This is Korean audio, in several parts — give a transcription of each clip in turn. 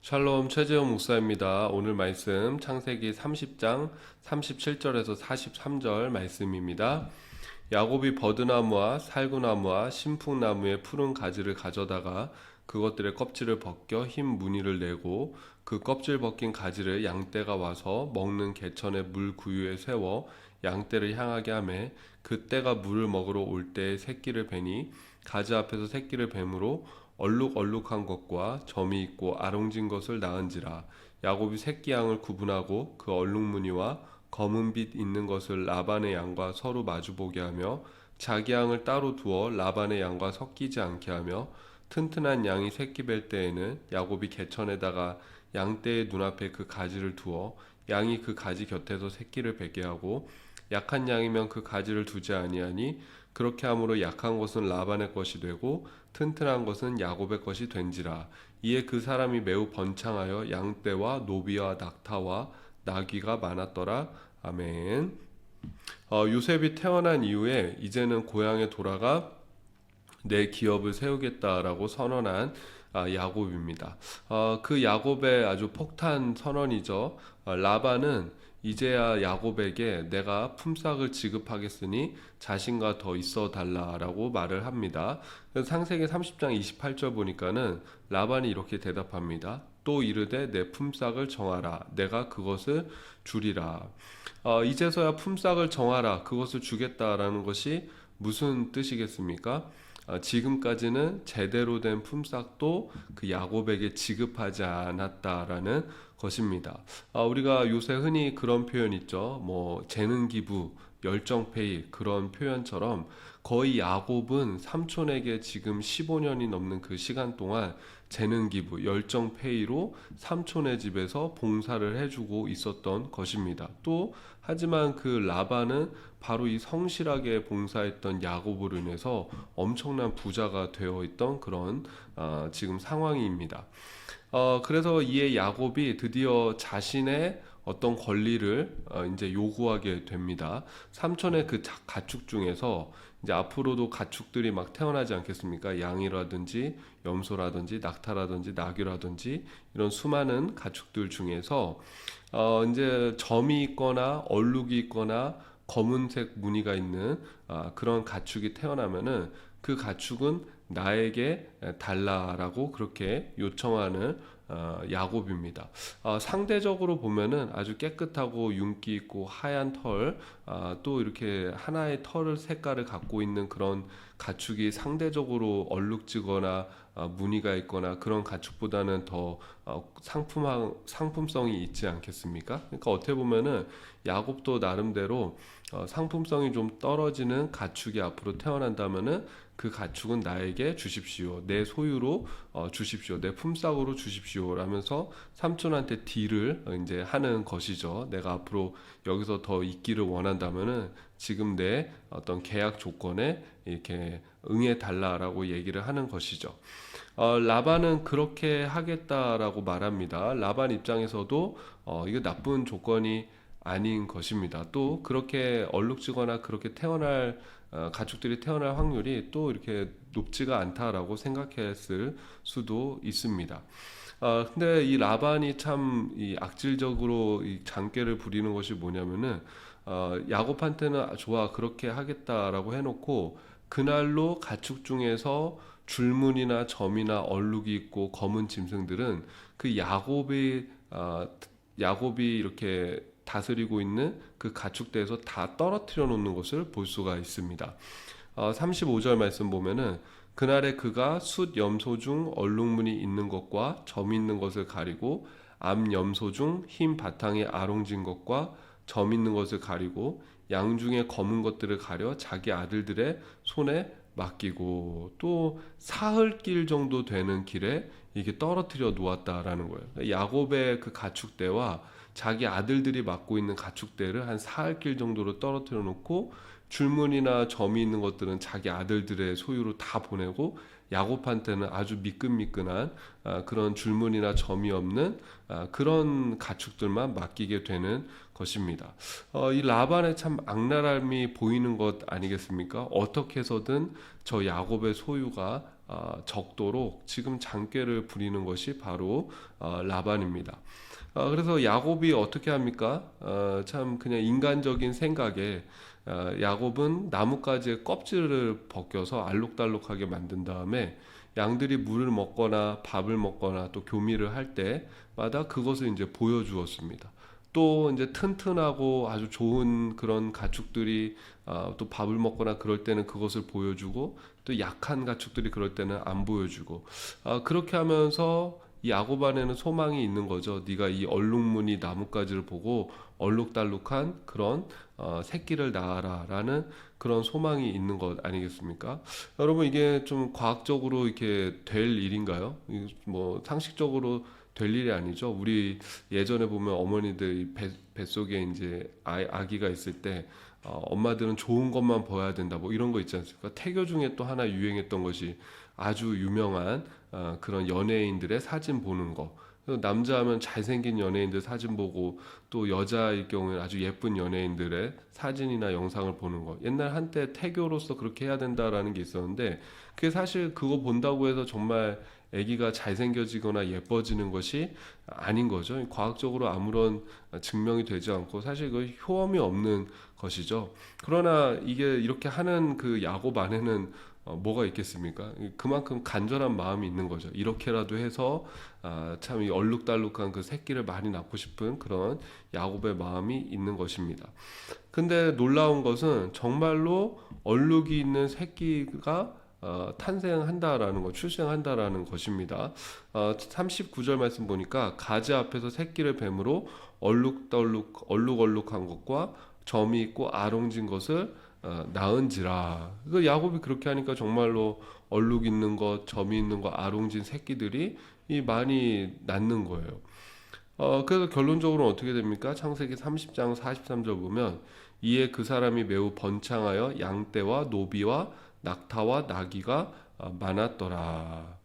샬롬 최재형 목사입니다. 오늘 말씀 창세기 30장 37절에서 43절 말씀입니다. 야곱이 버드나무와 살구나무와 신풍나무의 푸른 가지를 가져다가 그것들의 껍질을 벗겨 흰 무늬를 내고 그 껍질 벗긴 가지를 양떼가 와서 먹는 개천의 물 구유에 세워 양떼를 향하게 하매 그 떼가 물을 먹으러 올 때에 새끼를 베니 가지 앞에서 새끼를 뱀으로 얼룩얼룩한 것과 점이 있고 아롱진 것을 낳은지라. 야곱이 새끼 양을 구분하고 그 얼룩무늬와 검은 빛 있는 것을 라반의 양과 서로 마주보게 하며 자기 양을 따로 두어 라반의 양과 섞이지 않게 하며 튼튼한 양이 새끼 뵐 때에는 야곱이 개천에다가 양떼의 눈앞에 그 가지를 두어 양이 그 가지 곁에서 새끼를 베게 하고 약한 양이면 그 가지를 두지 아니하니 그렇게 함으로 약한 것은 라반의 것이 되고 튼튼한 것은 야곱의 것이 된지라. 이에 그 사람이 매우 번창하여 양떼와 노비와 낙타와 나귀가 많았더라. 아멘. 요셉이 태어난 이후에 이제는 고향에 돌아가 내 기업을 세우겠다라고 선언한 야곱입니다. 그 야곱의 아주 폭탄 선언이죠. 라반은 이제야 야곱에게 내가 품삯을 지급하겠으니 자신과 더 있어 달라라고 말을 합니다. 창세기 30장 28절 보니까는 라반이 이렇게 대답합니다. 또 이르되 내 품삯을 정하라. 내가 그것을 주리라. 이제서야 품삯을 정하라. 그것을 주겠다라는 것이 무슨 뜻이겠습니까? 지금까지는 제대로 된 품삯도 그 야곱에게 지급하지 않았다라는 것입니다. 우리가 요새 흔히 그런 표현 있죠. 재능 기부, 열정페이 그런 표현처럼 거의 야곱은 삼촌에게 지금 15년이 넘는 그 시간 동안 재능 기부, 열정페이로 삼촌의 집에서 봉사를 해주고 있었던 것입니다. 또 하지만 그 라반은 바로 이 성실하게 봉사했던 야곱으로 인해서 엄청난 부자가 되어 있던 그런 지금 상황입니다. 그래서 이에 야곱이 드디어 자신의 어떤 권리를 이제 요구하게 됩니다. 삼촌의 그 가축 중에서 이제 앞으로도 가축들이 막 태어나지 않겠습니까? 양이라든지 염소라든지 낙타라든지 나귀라든지 이런 수많은 가축들 중에서 이제 점이 있거나 얼룩이 있거나 검은색 무늬가 있는 그런 가축이 태어나면은 그 가축은 나에게 달라라고 그렇게 요청하는 야곱입니다. 상대적으로 보면은 아주 깨끗하고 윤기 있고 하얀 털, 또 이렇게 하나의 털을 색깔을 갖고 있는 그런 가축이 상대적으로 얼룩지거나 무늬가 있거나 그런 가축보다는 더 상품성이 있지 않겠습니까? 그러니까 어떻게 보면은 야곱도 나름대로 상품성이 좀 떨어지는 가축이 앞으로 태어난다면은 그 가축은 나에게 주십시오. 내 소유로 주십시오. 내 품삯으로 주십시오. 라면서 삼촌한테 딜을 이제 하는 것이죠. 내가 앞으로 여기서 더 있기를 원한다면은 지금 내 어떤 계약 조건에 이렇게 응해 달라라고 얘기를 하는 것이죠. 라반은 그렇게 하겠다라고 말합니다. 라반 입장에서도 이거 나쁜 조건이 아닌 것입니다. 또 그렇게 얼룩지거나 그렇게 가축들이 태어날 확률이 또 이렇게 높지가 않다라고 생각했을 수도 있습니다. 근데 이 라반이 참 이 악질적으로 이 장꾀를 부리는 것이 뭐냐면은 야곱한테는 좋아 그렇게 하겠다라고 해놓고 그날로 가축 중에서 줄무늬나 점이나 얼룩이 있고 검은 짐승들은 그 야곱이 이렇게 다스리고 있는 그 가축대에서 다 떨어뜨려 놓는 것을 볼 수가 있습니다. 35절 말씀 보면은 그날에 그가 숫 염소 중 얼룩무늬 있는 것과 점 있는 것을 가리고 암 염소 중 흰 바탕에 아롱진 것과 점 있는 것을 가리고 양 중에 검은 것들을 가려 자기 아들들의 손에 맡기고 또 사흘길 정도 되는 길에 이게 떨어뜨려 놓았다라는 거예요. 야곱의 그 가축대와 자기 아들들이 맡고 있는 가축대를 한 사흘길 정도로 떨어뜨려 놓고 줄무늬나 점이 있는 것들은 자기 아들들의 소유로 다 보내고 야곱한테는 아주 미끈미끈한 그런 줄무늬나 점이 없는 그런 가축들만 맡기게 되는 것입니다. 이 라반의 참 악랄함이 보이는 것 아니겠습니까? 어떻게 해서든 저 야곱의 소유가 적도록 지금 장꾀를 부리는 것이 바로 라반입니다. 그래서 야곱이 어떻게 합니까? 참 그냥 인간적인 생각에 야곱은 나뭇가지의 껍질을 벗겨서 알록달록하게 만든 다음에 양들이 물을 먹거나 밥을 먹거나 또 교미를 할 때마다 그것을 이제 보여주었습니다. 또 이제 튼튼하고 아주 좋은 그런 가축들이 또 밥을 먹거나 그럴 때는 그것을 보여주고, 또 약한 가축들이 그럴 때는 안 보여주고, 그렇게 하면서 이 야곱 안에는 소망이 있는 거죠. 네가 이 얼룩무늬 나뭇가지를 보고 얼룩달룩한 그런 새끼를 낳아라라는 그런 소망이 있는 것 아니겠습니까? 여러분, 이게 좀 과학적으로 이렇게 될 일인가요? 뭐 상식적으로 될 일이 아니죠. 우리 예전에 보면 어머니들 뱃속에 이제 아기가 있을 때 엄마들은 좋은 것만 봐야 된다, 뭐 이런 거 있지 않습니까? 태교 중에 또 하나 유행했던 것이 아주 유명한 그런 연예인들의 사진 보는 거. 그래서 남자하면 잘생긴 연예인들 사진 보고, 또 여자일 경우에는 아주 예쁜 연예인들의 사진이나 영상을 보는 거. 옛날 한때 태교로서 그렇게 해야 된다라는 게 있었는데, 그게 사실 그거 본다고 해서 정말 아기가 잘생겨지거나 예뻐지는 것이 아닌 거죠. 과학적으로 아무런 증명이 되지 않고 사실 그 효험이 없는 것이죠. 그러나 이게 이렇게 하는 그 야곱 안에는 뭐가 있겠습니까? 그만큼 간절한 마음이 있는 거죠. 이렇게라도 해서 참 이 얼룩달룩한 그 새끼를 많이 낳고 싶은 그런 야곱의 마음이 있는 것입니다. 근데 놀라운 것은 정말로 얼룩이 있는 새끼가 탄생한다라는 것, 출생한다라는 것입니다. 39절 말씀 보니까 가지 앞에서 새끼를 뱀으로 얼룩얼룩한 것과 점이 있고 아롱진 것을 낳은지라. 그 야곱이 그렇게 하니까 정말로 얼룩 있는 것, 점이 있는 것, 아롱진 새끼들이 이 많이 낳는 거예요. 그래서 결론적으로 어떻게 됩니까? 창세기 30장 43절 보면 이에 그 사람이 매우 번창하여 양떼와 노비와 낙타와 나귀가 많았더라.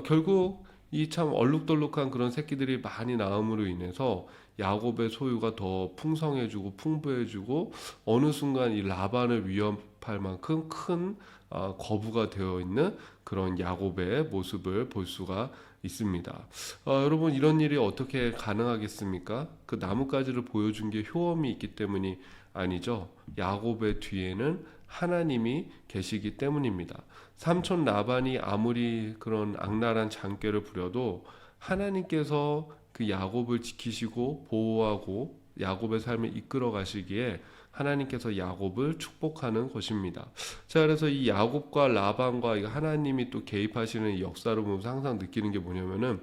결국 이 참 얼룩덜룩한 그런 새끼들이 많이 낳음으로 인해서 야곱의 소유가 더 풍성해지고 풍부해지고, 어느 순간 이 라반을 위협할 만큼 큰 거부가 되어 있는 그런 야곱의 모습을 볼 수가 있습니다. 여러분, 이런 일이 어떻게 가능하겠습니까? 그 나뭇가지를 보여준 게 효험이 있기 때문이 아니죠. 야곱의 뒤에는 하나님이 계시기 때문입니다. 삼촌 라반이 아무리 그런 악랄한 장꾀를 부려도 하나님께서 그 야곱을 지키시고 보호하고 야곱의 삶을 이끌어 가시기에 하나님께서 야곱을 축복하는 것입니다. 자, 그래서 이 야곱과 라반과 이 하나님이 또 개입하시는 이 역사를 보면서 항상 느끼는 게 뭐냐면은,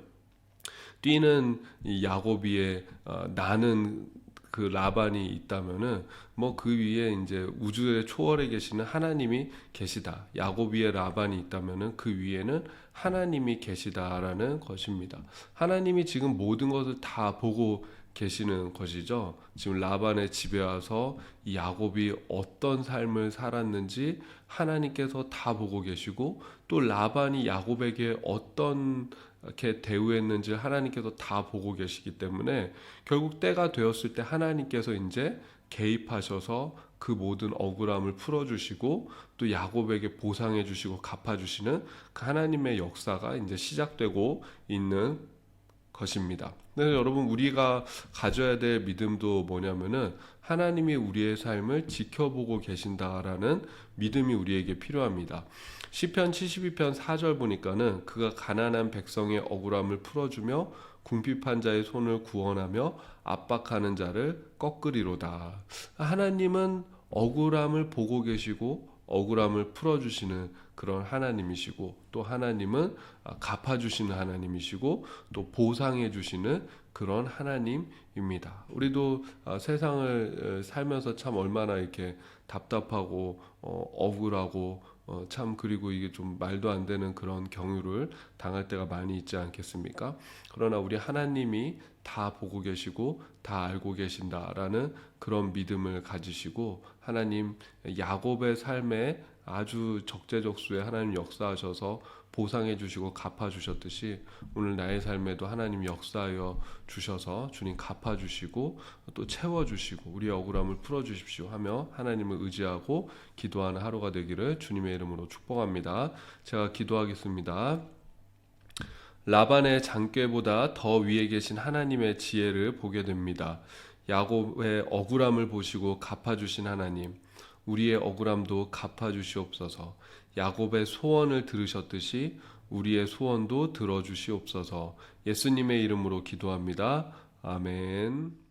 뛰는 이 야곱이의 나는 그 라반이 있다면은 뭐 그 위에 이제 우주의 초월에 계시는 하나님이 계시다. 야곱 위에 라반이 있다면은 그 위에는 하나님이 계시다라는 것입니다. 하나님이 지금 모든 것을 다 보고 계시는 것이죠. 지금 라반의 집에 와서 이 야곱이 어떤 삶을 살았는지 하나님께서 다 보고 계시고, 또 라반이 야곱에게 어떤 이렇게 대우했는지 하나님께서 다 보고 계시기 때문에 결국 때가 되었을 때 하나님께서 이제 개입하셔서 그 모든 억울함을 풀어주시고, 또 야곱에게 보상해 주시고 갚아 주시는 그 하나님의 역사가 이제 시작되고 있는 것입니다. 네, 여러분, 우리가 가져야 될 믿음도 뭐냐면은 하나님이 우리의 삶을 지켜보고 계신다라는 믿음이 우리에게 필요합니다. 시편 72편 4절 보니까는 그가 가난한 백성의 억울함을 풀어주며 궁핍한 자의 손을 구원하며 압박하는 자를 꺾으리로다. 하나님은 억울함을 보고 계시고 억울함을 풀어주시는 그런 하나님이시고, 또 하나님은 갚아주시는 하나님이시고, 또 보상해주시는 그런 하나님입니다. 우리도 세상을 살면서 참 얼마나 이렇게 답답하고 억울하고 참, 그리고 이게 좀 말도 안 되는 그런 경유를 당할 때가 많이 있지 않겠습니까? 그러나 우리 하나님이 다 보고 계시고 다 알고 계신다라는 그런 믿음을 가지시고, 하나님 야곱의 삶에 아주 적재적소에 하나님 역사하셔서 보상해 주시고 갚아 주셨듯이 오늘 나의 삶에도 하나님 역사하여 주셔서 주님 갚아 주시고 또 채워 주시고 우리의 억울함을 풀어 주십시오 하며 하나님을 의지하고 기도하는 하루가 되기를 주님의 이름으로 축복합니다. 제가 기도하겠습니다. 라반의 장꾀보다 더 위에 계신 하나님의 지혜를 보게 됩니다. 야곱의 억울함을 보시고 갚아주신 하나님, 우리의 억울함도 갚아주시옵소서. 야곱의 소원을 들으셨듯이 우리의 소원도 들어주시옵소서. 예수님의 이름으로 기도합니다. 아멘.